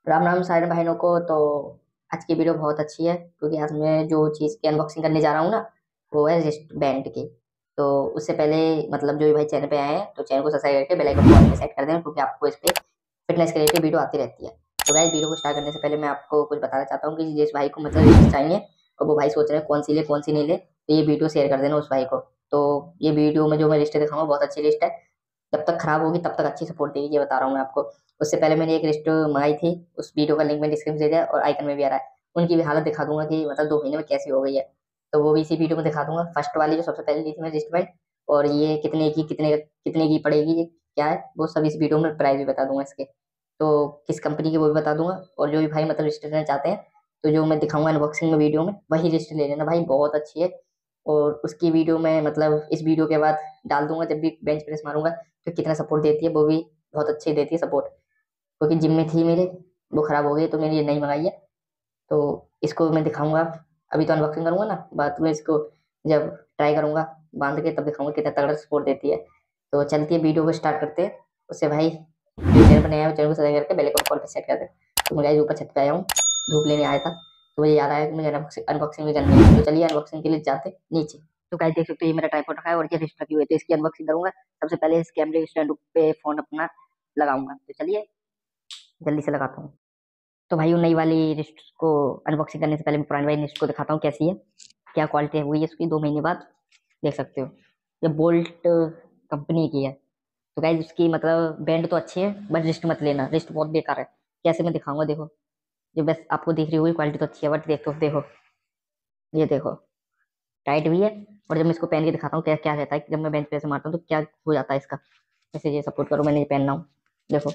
राम राम सारे बहनों को। तो आज की वीडियो बहुत अच्छी है क्योंकि आज मैं जो चीज़ की अनबॉक्सिंग करने जा रहा हूँ ना, वो है रिस्ट बैंड की। तो उससे पहले मतलब जो भी भाई चैनल पे आए हैं तो चैनल को सब्सक्राइब करके बेल आइकन ऑल पे सेट कर दें क्योंकि आपको इस पे फिटनेस के रिलेटेड वीडियो आती रहती है। तो गाइस वीडियो को स्टार्ट करने से पहले मैं आपको कुछ बताना चाहता हूँ कि जिस भाई को मतलब रिस्ट चाहिए और वो भाई सोच रहे हैं कौन सी ले कौन सी नहीं ले, तो ये वीडियो शेयर कर देना उस भाई को। तो ये वीडियो में जो मैं लिस्ट दिखाऊंगा बहुत अच्छी लिस्ट है। जब तक खराब होगी तब तक अच्छी सपोर्ट देगी, ये बता रहा हूँ मैं आपको। उससे पहले मैंने एक लिस्ट मंगाई थी, उस वीडियो का लिंक मैं डिस्क्रिप्शन दे दिया और आइकन में भी आ रहा है। उनकी भी हालत दिखा दूंगा कि मतलब 2 महीने में कैसी हो गई है। तो वो भी इसी वीडियो में दिखा दूंगा। फर्स्ट वाली जो सबसे पहले ली थी मैं रिस्ट बैंड, और ये कितने की पड़ेगी, ये क्या है, वो सब इस वीडियो में प्राइस भी बता दूंगा इसके। तो किस कंपनी की वो भी बता दूंगा। और जो भी भाई मतलब रिस्ट लेना चाहते हैं तो जो मैं दिखाऊंगा अनबॉक्सिंग में वीडियो में वही रिस्ट ले लेना भाई, बहुत अच्छी है। और उसकी वीडियो में मतलब इस वीडियो के बाद डाल दूंगा जब भी बेंच प्रेस मारूंगा, तो कितना सपोर्ट देती है, वो भी बहुत अच्छी देती है सपोर्ट। क्योंकि जिम में थी मेरे, वो खराब हो गई तो मैंने ये नई मंगाई है। तो इसको मैं दिखाऊंगा। अभी तो अनबॉक्सिंग करूंगा ना, बाद में इसको जब ट्राई करूंगा बांध के तब दिखाऊंगा कितना तगड़ा सपोर्ट देती है। तो चलती है वीडियो को स्टार्ट करते हैं। उससे भाई जो चैनल पर नया है चैनल को सब्सक्राइब करके बेल आइकन कॉल पे सेट कर दे। तो मैं गाइस ऊपर छत पे आया हूँ, धूप लेने आया था, तो मुझे याद आया कि मुझे अनबॉक्सिंग भी करनी है। तो चलिए अनबॉक्सिंग के लिए जाते हैं नीचे। तो गाइस देख सकते हो ये मेरा ट्राइपॉड रखा है और ये रिस्ट रखी हुई है, तो इसकी अनबॉक्सिंग करूंगा। सबसे पहले इस कैमरे स्टैंड पे फोन अपना लगाऊंगा, तो चलिए जल्दी से लगाता हूँ। तो भाई नई वाली रिस्ट को अनबॉक्सिंग करने से पहले मैं पुरानी वाली रिस्ट को दिखाता हूँ कैसी है, क्या क्वालिटी है हुई है इसकी 2 महीने बाद। देख सकते हो ये बोल्ट कंपनी की है। तो गाइज उसकी मतलब बैंड तो अच्छी है बट रिस्ट मत लेना, रिस्ट बहुत बेकार है। कैसे मैं दिखाऊंगा, देखो। जो बस आपको दिख रही होगी क्वालिटी तो अच्छी है बट देखो देखो, ये देखो टाइट भी है। और जब मैं इसको पहन के दिखाता हूँ क्या क्या रहता है, कि जब मैं बेंच पे से मारता हूँ तो क्या हो जाता है इसका। जैसे ये सपोर्ट करो, मैंने ये पहनना हूँ, देखो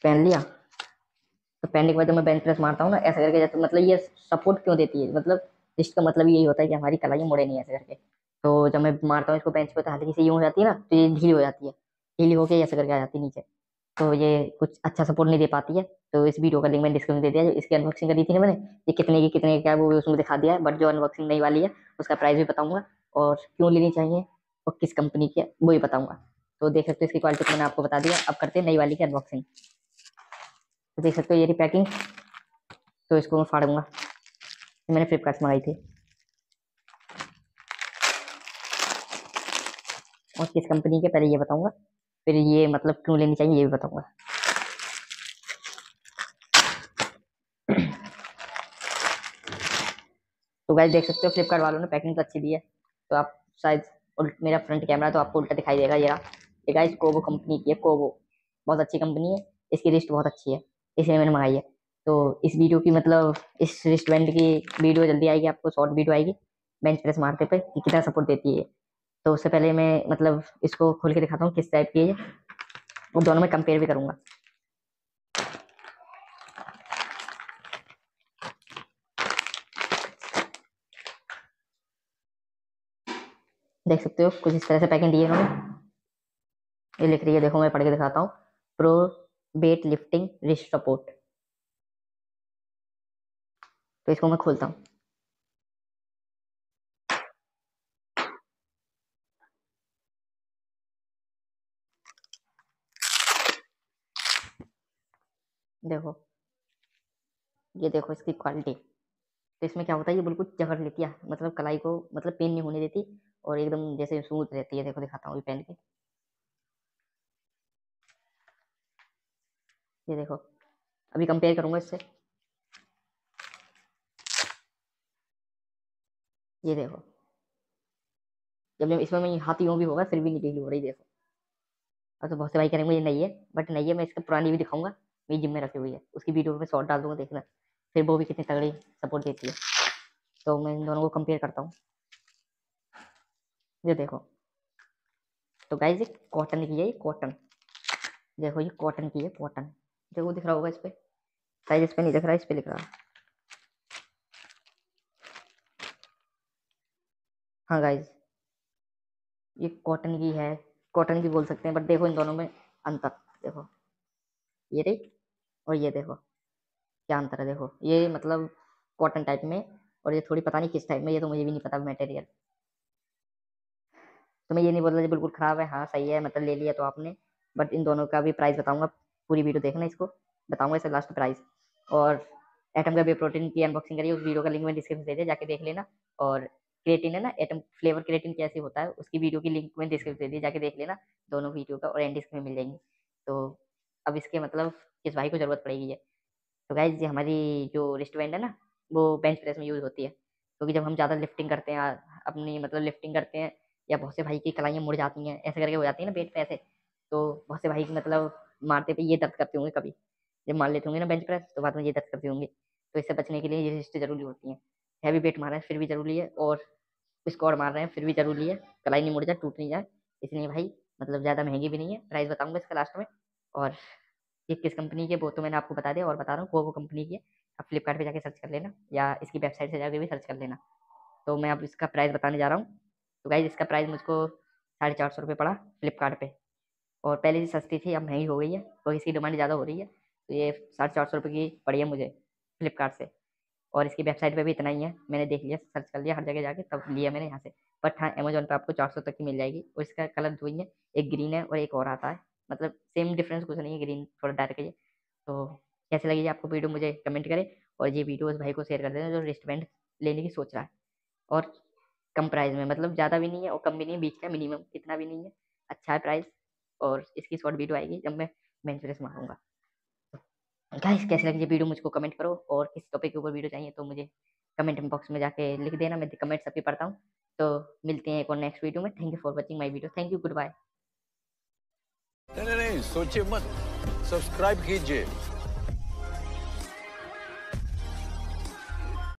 पहन लिया। तो पहनने के बाद जब मैं बेंच प्रेस मारता हूँ ना ऐसा करके, जैसे मतलब ये सपोर्ट क्यों देती है, मतलब रिस्ट का मतलब यही होता है कि हमारी कलाई मुड़े नहीं ऐसे करके। तो जब मैं मारता हूँ इसको बेंच पे तो हल्की सी यूं हो जाती है ना, तो ये ढीली हो जाती है, ढीली होके ऐसे करके आ जाती है नीचे। तो ये कुछ अच्छा सपोर्ट नहीं दे पाती है। तो इस वीडियो का लिंक मैंने डिस्क्रिप्शन दे दिया, जो इसकी अनबॉक्सिंग करी थी ना मैंने, ये कितने की क्या है वो भी उसमें दिखा दिया है। बट जो अनबॉक्सिंग नई वाली है उसका प्राइस भी बताऊंगा और क्यों लेनी चाहिए और किस कंपनी की है वो भी बताऊंगा। तो देख सकते हो इसकी क्वालिटी तो मैंने आपको बता दिया। अब करते हैं नई वाली की अनबॉक्सिंग। तो देख सकते हो ये रही पैकिंग। तो इसको मैं फाड़ूंगा, मैंने फ्लिपकार्ट से मंगाई थी। और किस कंपनी के पहले ये बताऊंगा, फिर ये मतलब क्यों लेनी चाहिए ये भी बताऊंगा। तो गाइस देख सकते हो फ्लिपकार्ट वालों ने पैकिंग तो अच्छी दी है। तो आप शायद मेरा फ्रंट कैमरा तो आपको उल्टा दिखाई देगा, ये रहा। ये गाइस कोबो कंपनी की है, कोबो बहुत अच्छी कंपनी है। इसकी रिस्ट बहुत अच्छी है, इसलिए मैंने मंगाई है। तो इस वीडियो की मतलब इस रिस्ट बैंड की वीडियो जल्दी आएगी, आपको शॉर्ट वीडियो आएगी बेंच प्रेस मारते पे कि कितना सपोर्ट देती है। तो उससे पहले मैं मतलब इसको खोल के दिखाता हूँ किस टाइप की है ये, और दोनों में कंपेयर भी करूंगा। देख सकते हो कुछ इस तरह से पैकिंग दी है इन्होंने। ये लिख रही है, देखो मैं पढ़ के दिखाता हूँ, pro weight lifting wrist support. तो इसको मैं खोलता हूँ। देखो ये देखो इसकी क्वालिटी। तो इसमें क्या होता है, ये बिल्कुल जकड़ लेती है, मतलब कलाई को मतलब पेन नहीं होने देती, और एकदम जैसे स्मूथ रहती है। देखो दिखाता हूँ ये पहन के, ये देखो अभी कंपेयर करूंगा इससे। ये देखो जब मैं इसमें मैं हाथी यूं भी होगा फिर भी नहीं ढीली हो रही, देखो। अब तो बहुत से भाई करेंगे ये नहीं है, बट नहीं है, मैं इसका पुरानी भी दिखाऊंगा। मेरी जिम में रखी हुई है, उसकी वीडियो में शॉर्ट डाल दूंगा, देखना फिर वो भी कितनी तगड़ी सपोर्ट देती है। तो मैं इन दोनों को कंपेयर करता हूँ, ये देखो। तो गाइज ये कॉटन की है, ये कॉटन, देखो ये कॉटन की है, कॉटन। देखो दिख रहा होगा इस पे, साइज इस पे नहीं दिख रहा, इस पे दिख रहा। हाँ गाइज ये कॉटन की है, कॉटन की बोल सकते हैं, बट देखो इन दोनों में अंतर, देखो ये रही और ये देखो क्या अंतर है। देखो ये मतलब कॉटन टाइप में, और ये थोड़ी पता नहीं किस टाइप में, ये तो मुझे भी नहीं पता मटेरियल। तो मैं ये नहीं बोल रहा बिल्कुल खराब है, हाँ सही है, मतलब ले लिया तो आपने। बट इन दोनों का भी प्राइस बताऊंगा, पूरी वीडियो देखना, इसको बताऊंगा इसका लास्ट प्राइस। और एटम का वे प्रोटीन की अनबॉक्सिंग करिए, उस वीडियो का लिंक मैं डिस्क्रिप्शन दे दिया, जाके देख लेना। और क्रिएटिन है ना, एटम फ्लेवर क्रिएटिन कैसे होता है, उसकी वीडियो की लिंक मैं डिस्क्रिप्शन दे दी, जाके देख लेना दोनों वीडियो का, और एंड स्क्रीन में मिल जाएंगी। तो अब इसके मतलब किस भाई को जरूरत पड़ेगी है। तो गाइज ये हमारी जो रिस्ट बैंड है ना, वो बेंच प्रेस में यूज़ होती है, क्योंकि जब हम ज़्यादा लिफ्टिंग करते हैं अपनी मतलब लिफ्टिंग करते हैं, या बहुत से भाई की कलाइयाँ मुड़ जाती हैं ऐसे करके हो जाती है ना पेट पे ऐसे, तो बहुत से भाई की मतलब मारते पे ये दर्द करते होंगे कभी, जब मार लेते होंगे ना बेंच प्रेस, तो बाद में ये दर्द करते होंगे। तो इससे बचने के लिए ये रिस्ट जरूरी होती है। हैवी वेट मार रहे हैं फिर भी जरूरी है, और स्क्वाड मार रहे हैं फिर भी जरूरी है, कलाई नहीं मुड़ जाए, टूट नहीं जाए। इसलिए भाई मतलब ज़्यादा महंगी भी नहीं है, प्राइस बताऊंगा इसका लास्ट में। और ये किस कंपनी की है वो तो मैंने आपको बता दिया, और बता रहा हूँ वो कंपनी की है। आप फ्लिपकार्ट पे जाके सर्च कर लेना, या इसकी वेबसाइट से जाके भी सर्च कर लेना। तो मैं अब इसका प्राइस बताने जा रहा हूँ। तो गाइज इसका प्राइस मुझको 450 रुपये पड़ा फ्लिपकार्ट पे, और पहले से सस्ती थी, अब महंगी हो गई है, तो इसकी डिमांड ज़्यादा हो रही है, तो ये 450 रुपये की पड़ी है मुझे फ्लिपकार्ट से। और इसकी वेबसाइट पे भी इतना ही है, मैंने देख लिया, सर्च कर लिया हर जगह जाके, तब लिया मैंने यहाँ से। बट हाँ, अमेजोन पे आपको 400 तक की मिल जाएगी, और इसका कलर दो ही है, एक ग्रीन है और एक और आता है, मतलब सेम डिफरेंस कुछ नहीं है, ग्रीन थोड़ा डार्क है ये। तो कैसे लगी आपको वीडियो मुझे कमेंट करें, और ये वीडियो उस भाई को शेयर कर देना जो रिस्ट बैंड लेने की सोच रहा है। और कम प्राइस में, मतलब ज़्यादा भी नहीं है और कम भी नहीं है, बीच का मिनिमम, इतना भी नहीं है, अच्छा है प्राइस। और इसकी शॉर्ट वीडियो आएगी जब मैं बेंच प्रेस मारूंगा। गाइस कैसी लगी ये वीडियो मुझको कमेंट करो, और किस टॉपिक के ऊपर वीडियो चाहिए तो मुझे कमेंट बॉक्स में जाके लिख देना, मैं कमेंट सभी पढ़ता हूँ। तो मिलते हैं एक और नेक्स्ट वीडियो में। Thank you for watching my video, thank you, good bye. नहीं नहीं नहीं, सोचिए मत, सब्सक्राइब कीजिए।